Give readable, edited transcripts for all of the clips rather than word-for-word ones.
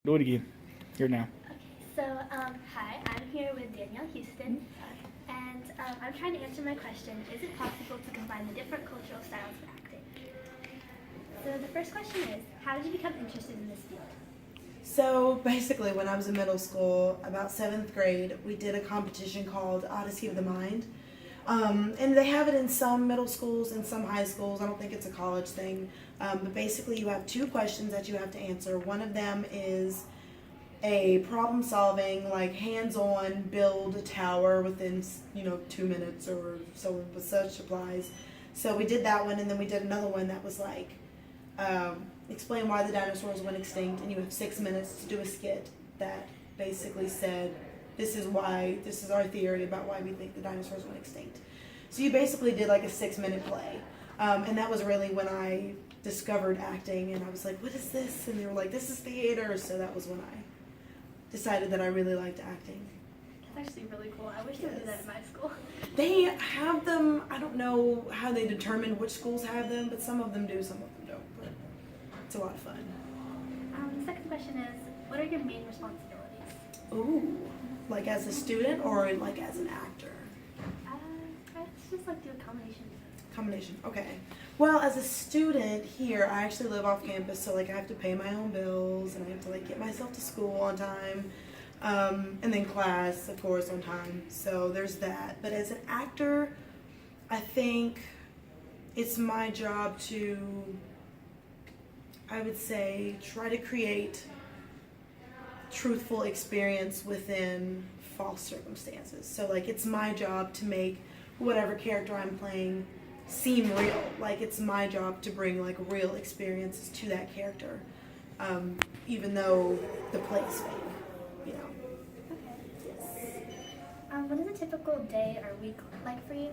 Do it again. Here now. So, hi, I'm here with Daniellle Houston, and I'm trying to answer my question, is it possible to combine the different cultural styles of acting? So the first question is, how did you become interested in this field? So basically, when I was in middle school, about seventh grade, we did a competition called Odyssey of the Mind. And they have it in some middle schools and some high schools. I don't think it's a college thing. But basically, you have two questions that you have to answer. One of them is a problem solving, like hands on, build a tower within 2 minutes or so with such supplies. So we did that one, and then we did another one that was like explain why the dinosaurs went extinct, and you have 6 minutes to do a skit that basically said this is our theory about why we think the dinosaurs went extinct. So you basically did like a 6 minute play, and that was really when I discovered acting, and I was like, what is this? And they were like, this is theater. So that was when I decided that I really liked acting. That's actually really cool. I wish they would do that in my school. They have them. I don't know how they determine which schools have them, but some of them do, some of them don't. But it's a lot of fun. The second question is, what are your main responsibilities? Ooh, like as a student or like as an actor? Let's just like do a combination. Combination. Okay. Well, as a student here, I actually live off campus, so like I have to pay my own bills and I have to like get myself to school on time, and then class, of course, on time. So there's that. But as an actor, I think it's my job to, I would say, try to create truthful experience within false circumstances. So like it's my job to make whatever character I'm playing seem real. Like it's my job to bring like real experiences to that character, even though the play is fake, you know. Okay. Yes. What is a typical day or week like for you?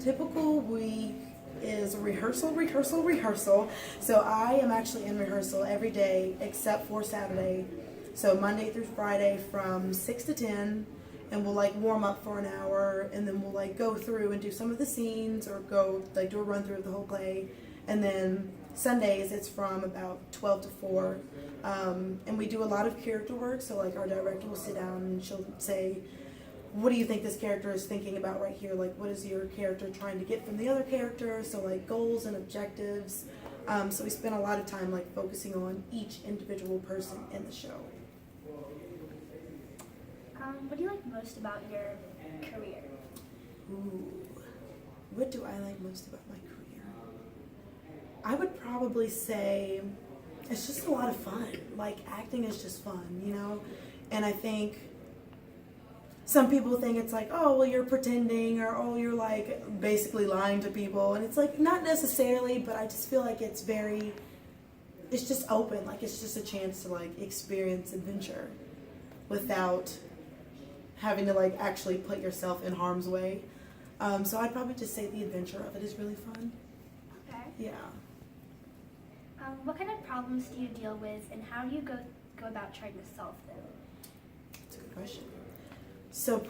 Typical week is rehearsal, rehearsal, rehearsal. So I am actually in rehearsal every day except for Saturday. So Monday through Friday from 6 to 10, and we'll like warm up for an hour, and then we'll like go through and do some of the scenes or go like do a run through of the whole play. And then Sundays it's from about 12 to 4, and we do a lot of character work. So like our director will sit down and she'll say, what do you think this character is thinking about right here? Like, what is your character trying to get from the other character? So like goals and objectives. So we spend a lot of time like focusing on each individual person in the show. What do you like most about your career? Ooh, what do I like most about my career? I would probably say it's just a lot of fun. Like acting is just fun, you know? And I think some people think it's like, oh, well, you're pretending, or oh, you're like basically lying to people. And it's like, not necessarily, but I just feel like it's just open. Like it's just a chance to like experience adventure without having to like actually put yourself in harm's way. So I'd probably just say the adventure of it is really fun. Okay. Yeah. What kind of problems do you deal with, and how do you go about trying to solve them? That's a good question. So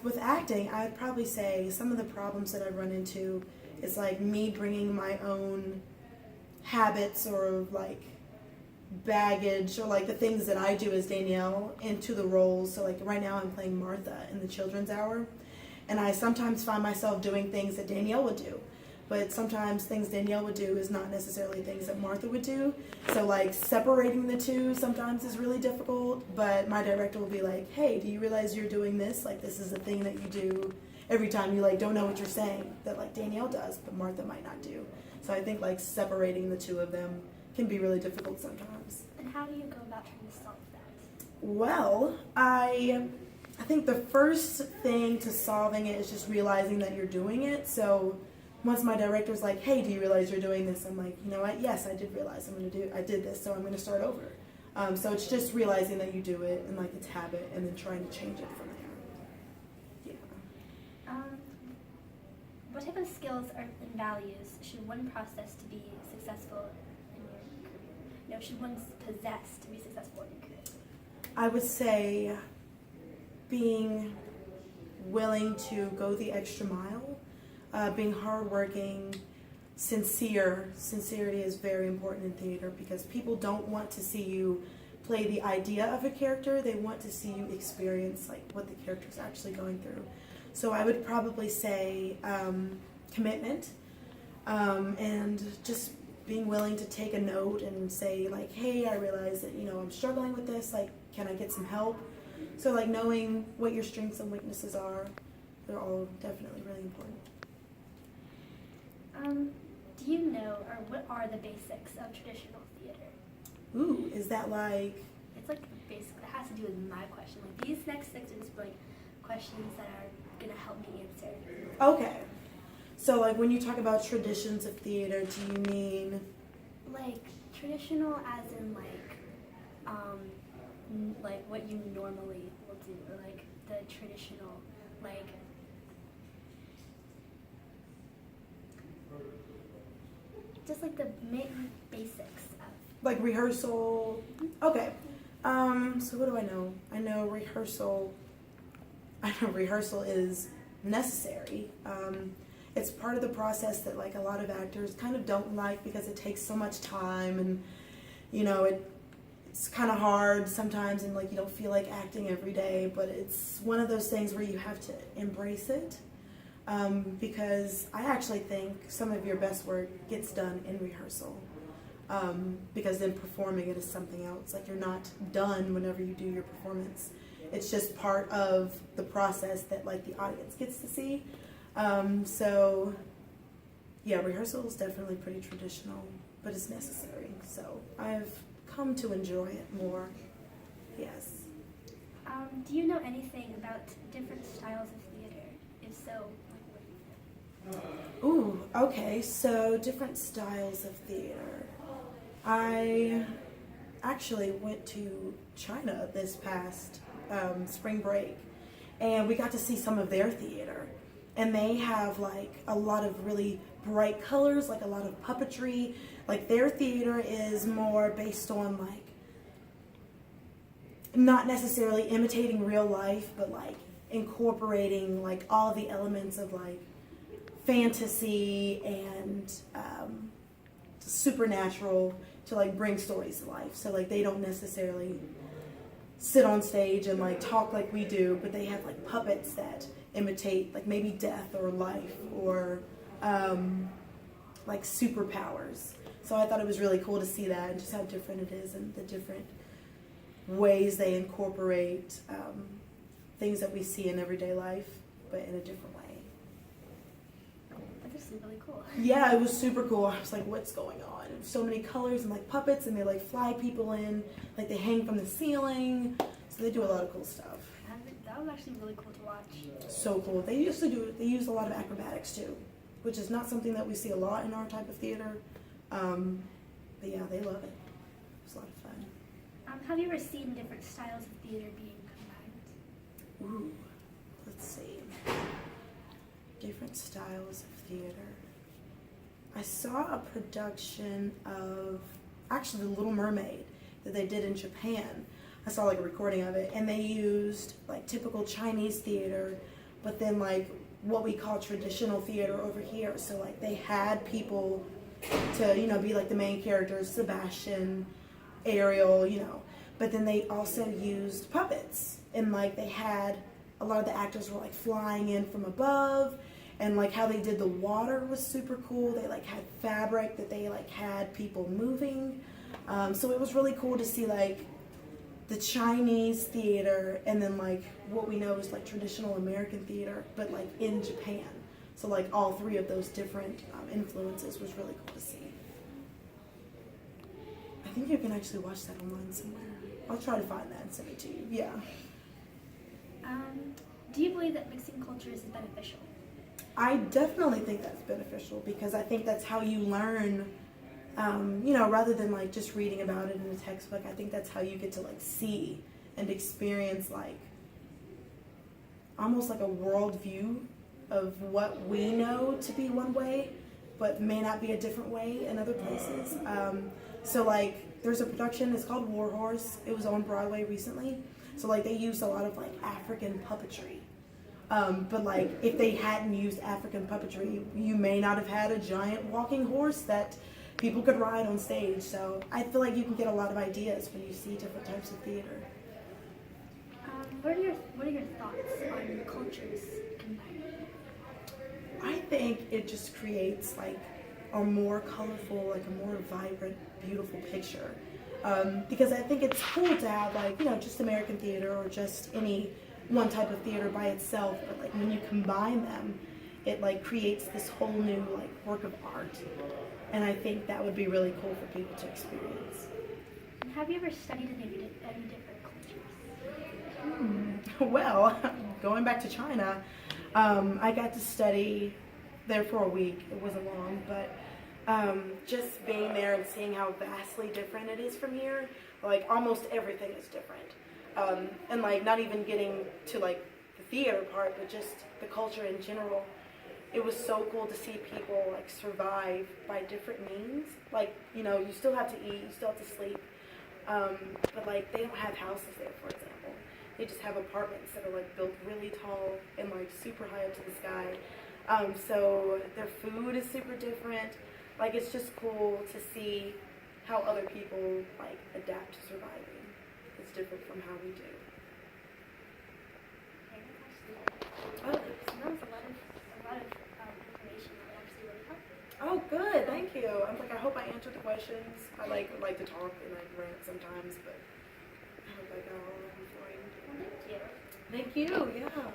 with acting, I'd probably say some of the problems that I run into is like me bringing my own habits or like baggage or like the things that I do as Danielle into the roles. So like right now I'm playing Martha in the Children's Hour, and I sometimes find myself doing things that Danielle would do, but sometimes things Danielle would do is not necessarily things that Martha would do. So like separating the two sometimes is really difficult, but my director will be like, hey, do you realize you're doing this? Like this is a thing that you do every time you like don't know what you're saying that like Danielle does, but Martha might not do. So I think like separating the two of them can be really difficult sometimes. And how do you go about trying to solve that? Well, I think the first thing to solving it is just realizing that you're doing it. So once my director's like, hey, do you realize you're doing this? I'm like, you know what? Yes, I did realize I did this, so I'm going to start over. So it's just realizing that you do it and like it's habit, and then trying to change it from there. Yeah. What type of skills and values should one possess to be successful in your career? No, should one possess to be successful in your career? I would say being willing to go the extra mile, being hardworking, sincere. Sincerity is very important in theater because people don't want to see you play the idea of a character. They want to see you experience like what the character's actually going through. So I would probably say commitment, and just being willing to take a note and say like, hey, I realize that, I'm struggling with this, like, can I get some help? So like knowing what your strengths and weaknesses are, they're all definitely really important. Do you know, or what are the basics of traditional theater? Ooh, is that like... It's like basic, it has to do with my question. Like these next 6 are like questions that are gonna help me answer. Okay. So like when you talk about traditions of theater, do you mean... Like traditional as in like what you normally will do, or like the traditional, like just like the main basics of like rehearsal? Okay. So what do I know? I know rehearsal is necessary. It's part of the process that like a lot of actors kind of don't like because it takes so much time, and it's kind of hard sometimes, and like you don't feel like acting every day, but it's one of those things where you have to embrace it, because I actually think some of your best work gets done in rehearsal, because then performing it is something else. Like you're not done whenever you do your performance. It's just part of the process that like the audience gets to see. So yeah, rehearsal is definitely pretty traditional, but it's necessary. So I've come to enjoy it more. Yes. Do you know anything about different styles of theater? If so, like, what do you think? Ooh, okay. So different styles of theater. I actually went to China this past spring break, and we got to see some of their theater. And they have like a lot of really bright colors, like a lot of puppetry. Like their theater is more based on like not necessarily imitating real life, but like incorporating like all the elements of like fantasy and supernatural to like bring stories to life. So like they don't necessarily sit on stage and like talk like we do, but they have like puppets that imitate like maybe death or life or like superpowers. So I thought it was really cool to see that and just how different it is and the different ways they incorporate things that we see in everyday life, but in a different way. This is really cool. Yeah, it was super cool. I was like, what's going on? So many colors and like puppets, and they like fly people in, like they hang from the ceiling. So they do a lot of cool stuff. That was actually really cool to watch. So cool. They used a lot of acrobatics too, which is not something that we see a lot in our type of theater. But yeah, they love it. It was a lot of fun. Have you ever seen different styles of theater being combined? Ooh, let's see. Different styles of theater. I saw a production of actually The Little Mermaid that they did in Japan. I saw like a recording of it, and they used like typical Chinese theater, but then like what we call traditional theater over here. So like they had people to, be like the main characters, Sebastian, Ariel, but then they also used puppets, and like they had a lot of the actors were like flying in from above, and like how they did the water was super cool. They like had fabric that they like had people moving. So it was really cool to see like the Chinese theater and then like what we know is like traditional American theater, but like in Japan. So like all three of those different influences was really cool to see. I think you can actually watch that online somewhere. I'll try to find that and send it to you. Yeah. Do you believe that mixing cultures is beneficial? I definitely think that's beneficial because I think that's how you learn, rather than like just reading about it in a textbook. I think that's how you get to like see and experience like almost like a worldview of what we know to be one way, but may not be a different way in other places. So like there's a production, it's called War Horse. It was on Broadway recently. So like they used a lot of like African puppetry. But like if they hadn't used African puppetry, you may not have had a giant walking horse that people could ride on stage. So I feel like you can get a lot of ideas when you see different types of theater. What are your thoughts on cultures combining? I think it just creates like a more colorful, like a more vibrant, beautiful picture. Because I think it's cool to have like, just American theater or just any one type of theater by itself, but like when you combine them, it like creates this whole new like work of art. And I think that would be really cool for people to experience. And have you ever studied any different cultures? Well, going back to China, I got to study there for a week. It wasn't long, but just being there and seeing how vastly different it is from here, like almost everything is different. And like not even getting to like the theater part, but just the culture in general. It was so cool to see people like survive by different means. Like, you still have to eat, you still have to sleep, but like they don't have houses there, for example. They just have apartments that are like built really tall and like super high up to the sky. So their food is super different. Like it's just cool to see how other people like adapt to surviving. It's different from how we do. So that was a lot of information that actually really helped. Oh, good. Thank you. I hope I answered the questions. I like to talk and I rant sometimes, but I hope I got all of them for you. Well, thank you. Thank you. Yeah.